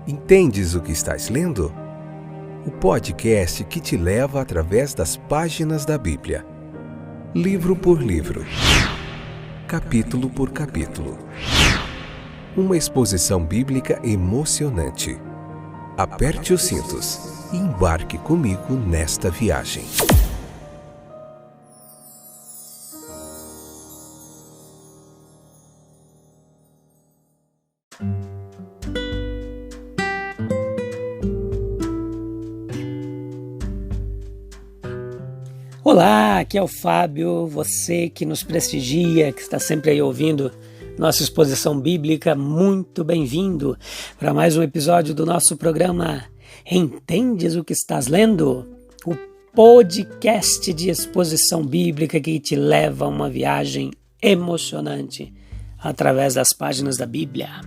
Entendes o que estás lendo? O podcast que te leva através das páginas da Bíblia. Livro por livro. Capítulo por capítulo. Uma exposição bíblica emocionante. Aperte os cintos e embarque comigo nesta viagem. Olá, aqui é o Fábio, você que nos prestigia, que está sempre aí ouvindo nossa exposição bíblica, muito bem-vindo para mais um episódio do nosso programa Entendes o que estás lendo? O podcast de exposição bíblica que te leva a uma viagem emocionante através das páginas da Bíblia.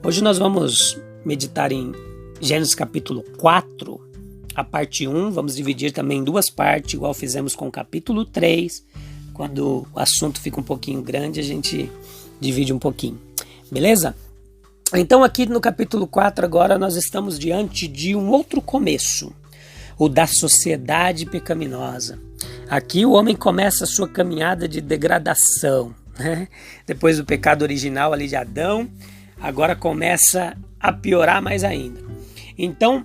Hoje nós vamos meditar em Gênesis capítulo 4, a parte 1, vamos dividir também em duas partes, igual fizemos com o capítulo 3. Quando o assunto fica um pouquinho grande, a gente divide um pouquinho. Beleza? Então aqui no capítulo 4 agora nós estamos diante de um outro começo, o da sociedade pecaminosa. Aqui o homem começa a sua caminhada de degradação, né? Depois do pecado original ali de Adão, agora começa a piorar mais ainda. Então,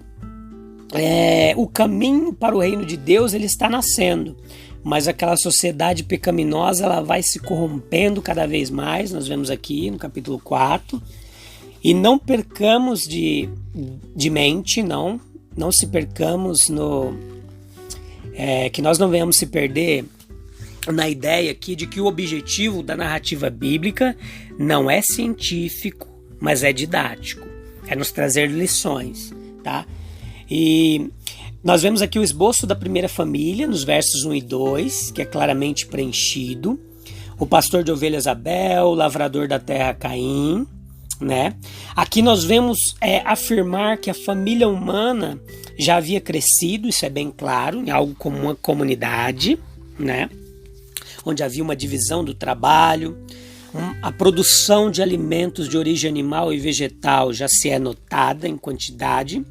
o caminho para o reino de Deus ele está nascendo, mas aquela sociedade pecaminosa ela vai se corrompendo cada vez mais. Nós vemos aqui no capítulo 4, e não percamos de mente, não se percamos que nós não venhamos se perder na ideia aqui de que o objetivo da narrativa bíblica não é científico, mas é didático, é nos trazer lições, tá? E nós vemos aqui o esboço da primeira família, nos versos 1 e 2, que é claramente preenchido. O pastor de ovelhas Abel, o lavrador da terra Caim, né? Aqui nós vemos afirmar que a família humana já havia crescido, isso é bem claro, em algo como uma comunidade, né? Onde havia uma divisão do trabalho, a produção de alimentos de origem animal e vegetal já se é notada em quantidade,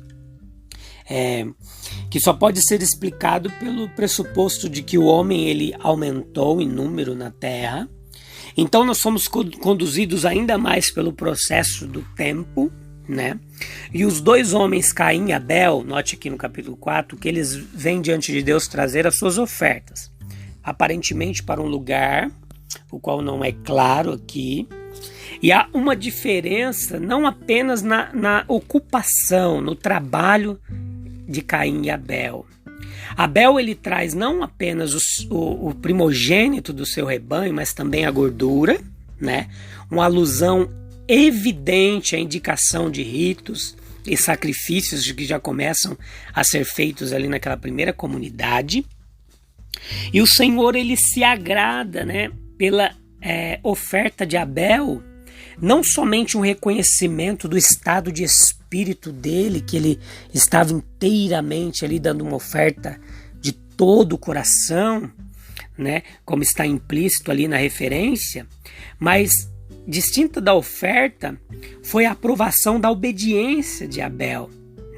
que só pode ser explicado pelo pressuposto de que o homem ele aumentou em número na terra. Então nós somos conduzidos ainda mais pelo processo do tempo, né? E os dois homens, Caim e Abel, note aqui no capítulo 4, que eles vêm diante de Deus trazer as suas ofertas, aparentemente para um lugar, o qual não é claro aqui. E há uma diferença não apenas na ocupação, no trabalho de Caim e Abel. Abel ele traz não apenas o primogênito do seu rebanho, mas também a gordura, né? Uma alusão evidente à indicação de ritos e sacrifícios que já começam a ser feitos ali naquela primeira comunidade. E o Senhor ele se agrada, né, pela oferta de Abel, não somente um reconhecimento do estado de espírito dele, que ele estava inteiramente ali dando uma oferta de todo o coração, né, como está implícito ali na referência, mas distinta da oferta foi a aprovação da obediência de Abel,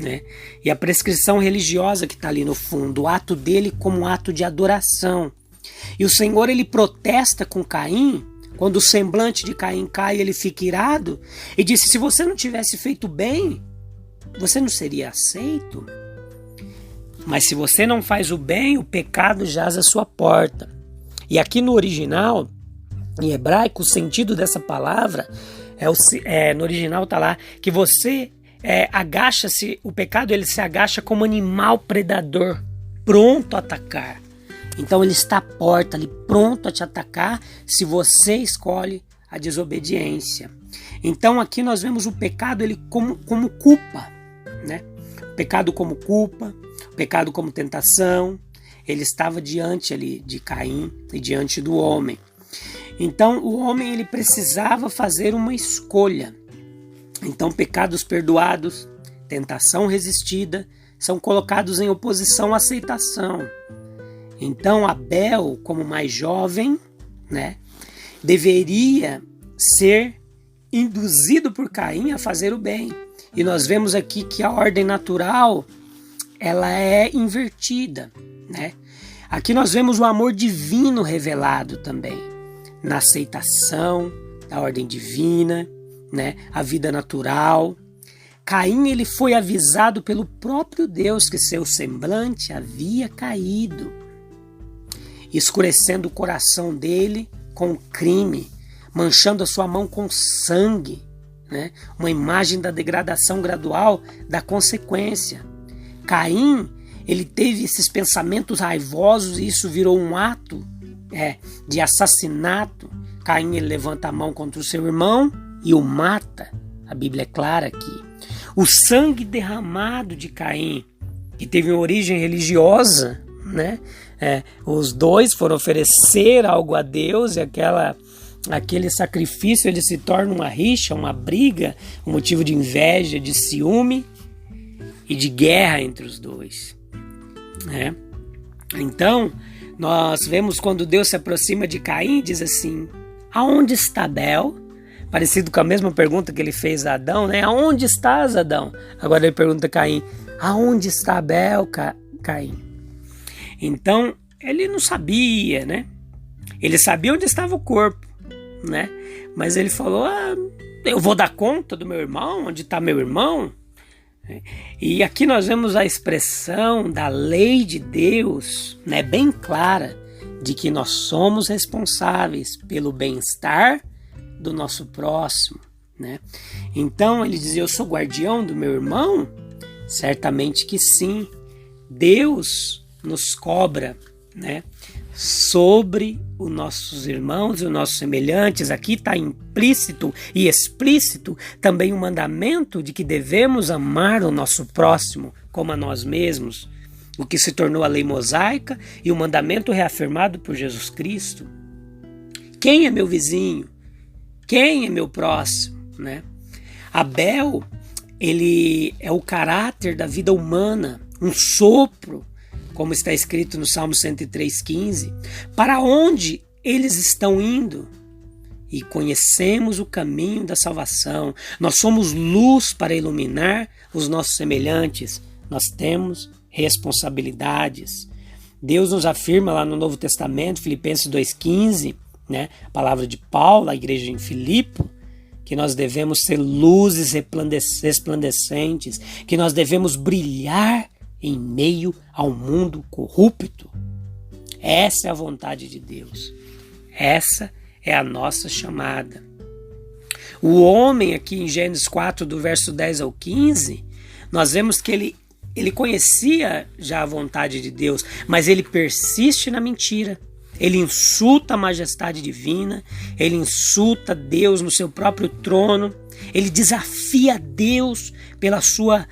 né, e a prescrição religiosa que está ali no fundo, o ato dele como um ato de adoração. E o Senhor ele protesta com Caim. Quando o semblante de Caim cai, ele fica irado e disse: se você não tivesse feito bem, você não seria aceito. Mas se você não faz o bem, o pecado jaz à sua porta. E aqui no original, em hebraico, o sentido dessa palavra, no original está lá, que você agacha-se, o pecado ele se agacha como animal predador, pronto a atacar. Então ele está à porta ali, pronto a te atacar se você escolhe a desobediência. Então aqui nós vemos o pecado ele como culpa, né? O pecado como culpa, o pecado como tentação. Ele estava diante ali de Caim e diante do homem. Então o homem ele precisava fazer uma escolha. Então pecados perdoados, tentação resistida, são colocados em oposição à aceitação. Então Abel, como mais jovem, né, deveria ser induzido por Caim a fazer o bem. E nós vemos aqui que a ordem natural, ela é invertida, né? Aqui nós vemos o amor divino revelado também, na aceitação da ordem divina, né? A vida natural. Caim, ele foi avisado pelo próprio Deus que seu semblante havia caído, escurecendo o coração dele com o crime, manchando a sua mão com sangue, né? Uma imagem da degradação gradual da consequência. Caim, ele teve esses pensamentos raivosos e isso virou um ato de assassinato. Caim, ele levanta a mão contra o seu irmão e o mata. A Bíblia é clara aqui. O sangue derramado de Caim, que teve uma origem religiosa, né? Os dois foram oferecer algo a Deus e aquele sacrifício ele se torna uma rixa, uma briga, um motivo de inveja, de ciúme e de guerra entre os dois. Então, nós vemos quando Deus se aproxima de Caim e diz assim: aonde está Abel? Parecido com a mesma pergunta que ele fez a Adão, né? Aonde estás, Adão? Agora ele pergunta a Caim: aonde está Abel, Caim? Então, ele não sabia, né? Ele sabia onde estava o corpo, né? Mas ele falou: eu vou dar conta do meu irmão, onde está meu irmão? E aqui nós vemos a expressão da lei de Deus, né, bem clara, de que nós somos responsáveis pelo bem-estar do nosso próximo, né? Então ele dizia: eu sou guardião do meu irmão? Certamente que sim. Deus nos cobra, né, sobre os nossos irmãos e os nossos semelhantes. Aqui está implícito e explícito também o mandamento de que devemos amar o nosso próximo como a nós mesmos, o que se tornou a lei mosaica e o mandamento reafirmado por Jesus Cristo. Quem é meu vizinho? Quem é meu próximo, né? Abel, ele é o caráter da vida humana, um sopro, como está escrito no Salmo 103,15, para onde eles estão indo? E conhecemos o caminho da salvação. Nós somos luz para iluminar os nossos semelhantes. Nós temos responsabilidades. Deus nos afirma lá no Novo Testamento, Filipenses 2,15, né, a palavra de Paulo, a igreja em Filipe, que nós devemos ser luzes resplandecentes, que nós devemos brilhar em meio ao mundo corrupto. Essa é a vontade de Deus. Essa é a nossa chamada. O homem aqui em Gênesis 4, do verso 10 ao 15, nós vemos que ele conhecia já a vontade de Deus, mas ele persiste na mentira. Ele insulta a majestade divina, ele insulta Deus no seu próprio trono, ele desafia Deus pela sua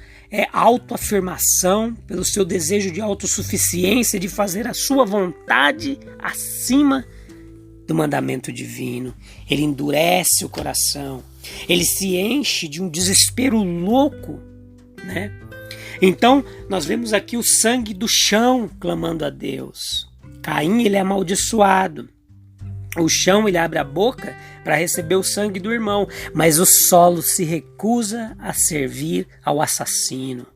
autoafirmação, pelo seu desejo de autossuficiência, de fazer a sua vontade acima do mandamento divino. Ele endurece o coração, ele se enche de um desespero louco, né? Então, nós vemos aqui o sangue do chão clamando a Deus. Caim, ele é amaldiçoado. O chão, ele abre a boca para receber o sangue do irmão, mas o solo se recusa a servir ao assassino.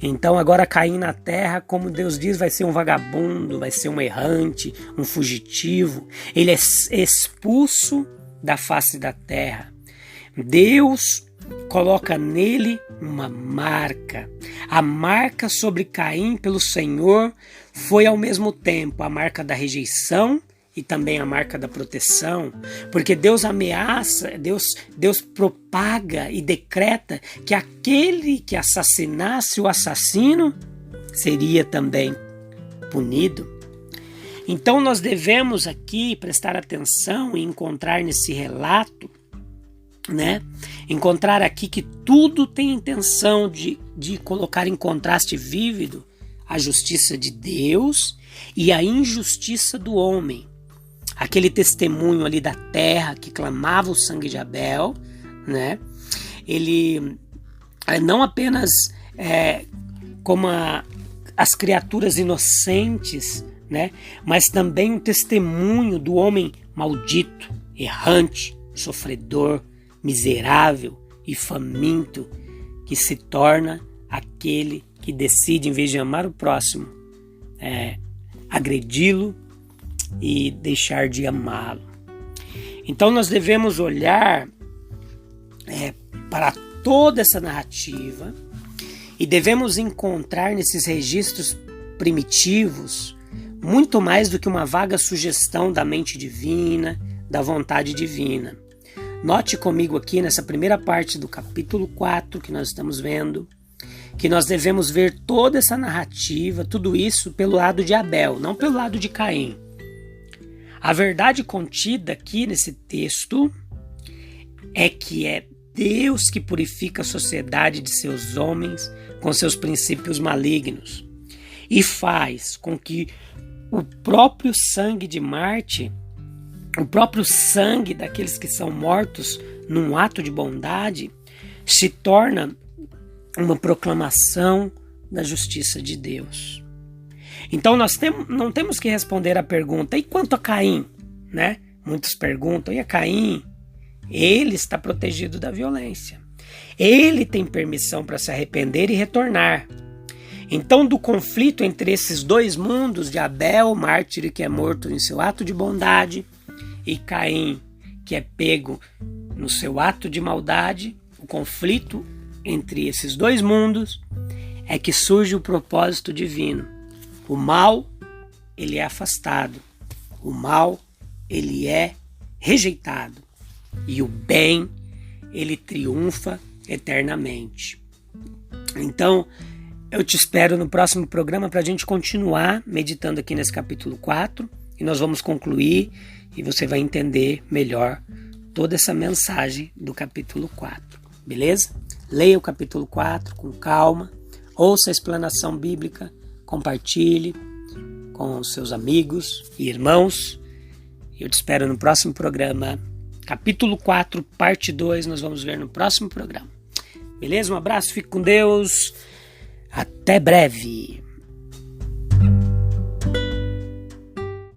Então agora Caim na terra, como Deus diz, vai ser um vagabundo, vai ser um errante, um fugitivo. Ele é expulso da face da terra. Deus coloca nele uma marca. A marca sobre Caim pelo Senhor foi ao mesmo tempo a marca da rejeição e também a marca da proteção, porque Deus ameaça, Deus propaga e decreta que aquele que assassinasse o assassino seria também punido. Então nós devemos aqui prestar atenção e encontrar nesse relato, né? Encontrar aqui que tudo tem intenção de colocar em contraste vívido a justiça de Deus e a injustiça do homem. Aquele testemunho ali da terra que clamava o sangue de Abel, né? Ele não apenas como as criaturas inocentes, né? Mas também um testemunho do homem maldito, errante, sofredor, miserável e faminto que se torna aquele que decide, em vez de amar o próximo, agredi-lo e deixar de amá-lo. Então nós devemos olhar para toda essa narrativa e devemos encontrar nesses registros primitivos muito mais do que uma vaga sugestão da mente divina, da vontade divina. Note comigo aqui nessa primeira parte do capítulo 4 que nós estamos vendo, que nós devemos ver toda essa narrativa, tudo isso pelo lado de Abel, não pelo lado de Caim. A verdade contida aqui nesse texto é que é Deus que purifica a sociedade de seus homens com seus princípios malignos e faz com que o próprio sangue de Marte, o próprio sangue daqueles que são mortos num ato de bondade, se torna uma proclamação da justiça de Deus. Então nós não temos que responder a pergunta, e quanto a Caim? Né? Muitos perguntam, e a Caim? Ele está protegido da violência. Ele tem permissão para se arrepender e retornar. Então, do conflito entre esses dois mundos, de Abel, o mártir que é morto em seu ato de bondade, e Caim, que é pego no seu ato de maldade, o conflito entre esses dois mundos é que surge o propósito divino. O mal, ele é afastado. O mal, ele é rejeitado. E o bem, ele triunfa eternamente. Então, eu te espero no próximo programa para a gente continuar meditando aqui nesse capítulo 4 e nós vamos concluir e você vai entender melhor toda essa mensagem do capítulo 4, beleza? Leia o capítulo 4 com calma, ouça a explanação bíblica, compartilhe com seus amigos e irmãos. Eu te espero no próximo programa, capítulo 4, parte 2, nós vamos ver no próximo programa. Beleza? Um abraço, fique com Deus. Até breve.